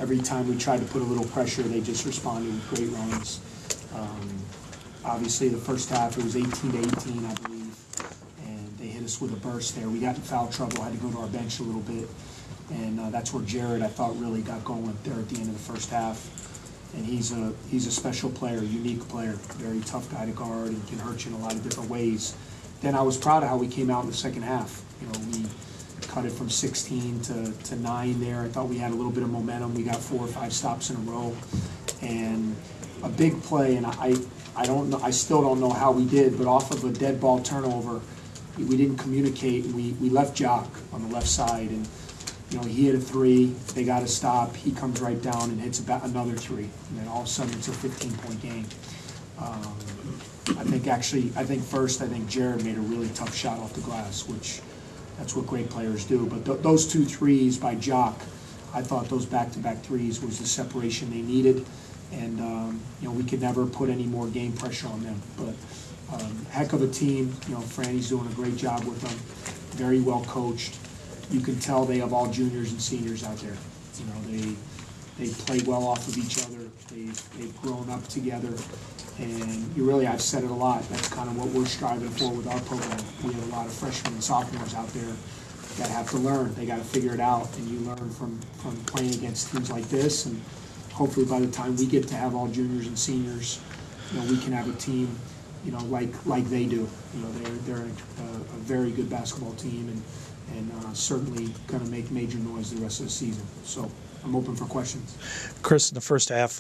every time we tried to put a little pressure, they just responded with great runs. Obviously, the first half, it was 18-18, I believe, and they hit us with a burst there. We got in foul trouble, had to go to our bench a little bit, and that's where Jared, I thought, really got going there at the end of the first half. And he's a special player, unique player, very tough guy to guard and can hurt you in a lot of different ways. Then I was proud of how we came out in the second half. You know, we cut it from 16 to 9 there. I thought we had a little bit of momentum. We got 4 or 5 stops in a row, and a big play. And I don't know. I still don't know how we did, but off of a dead ball turnover, we didn't communicate. We left Jock on the left side, and you know, he hit a 3. They got to stop. He comes right down and hits about another 3, and then all of a sudden it's a 15-point game. I think Jared made a really tough shot off the glass, which that's what great players do. But those 2 threes by Jock, I thought those back-to-back threes was the separation they needed, and you know, we could never put any more game pressure on them. But heck of a team. You know, Franny's doing a great job with them. Very well coached. You can tell they have all juniors and seniors out there. You know, they play well off of each other. They've grown up together. And I've said it a lot, that's kind of what we're striving for with our program. We have a lot of freshmen and sophomores out there that have to learn. They got to figure it out, and you learn from playing against teams like this. And hopefully by the time we get to have all juniors and seniors, you know, we can have a team, you know, like they do. You know, they're a very good basketball team, and certainly going to make major noise the rest of the season. So I'm open for questions. Chris, in the first half,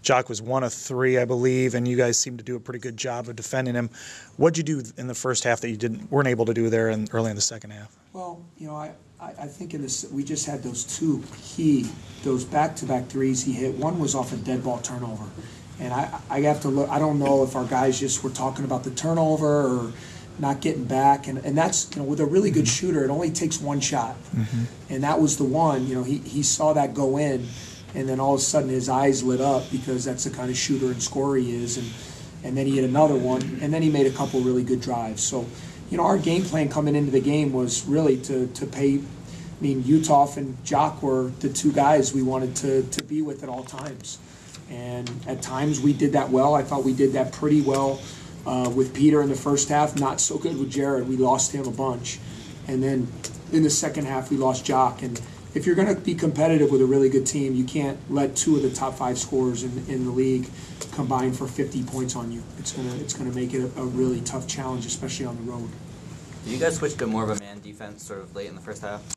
Jock was 1 of 3, I believe, and you guys seemed to do a pretty good job of defending him. What did you do in the first half that you weren't able to do there early in the second half? Well, you know, I think we just had those back-to-back threes he hit. One was off a dead ball turnover, and I have to look. I don't know if our guys just were talking about the turnover or not getting back, and that's, you know, with a really good shooter, it only takes one shot, and that was the one. You know, he saw that go in, and then all of a sudden his eyes lit up because that's the kind of shooter and scorer he is, and then he hit another one, and then he made a couple really good drives. So, you know, our game plan coming into the game was really to pay. I mean, Utah and Jock were the 2 guys we wanted to be with at all times, and at times we did that well. I thought we did that pretty well with Peter in the first half. Not so good with Jared. We lost him a bunch, and then in the second half we lost Jock. And if you're going to be competitive with a really good team, you can't let 2 of the top 5 scorers in the league combine for 50 points on you. It's gonna make it a really tough challenge, especially on the road. Did you guys switch to more of a man defense sort of late in the first half?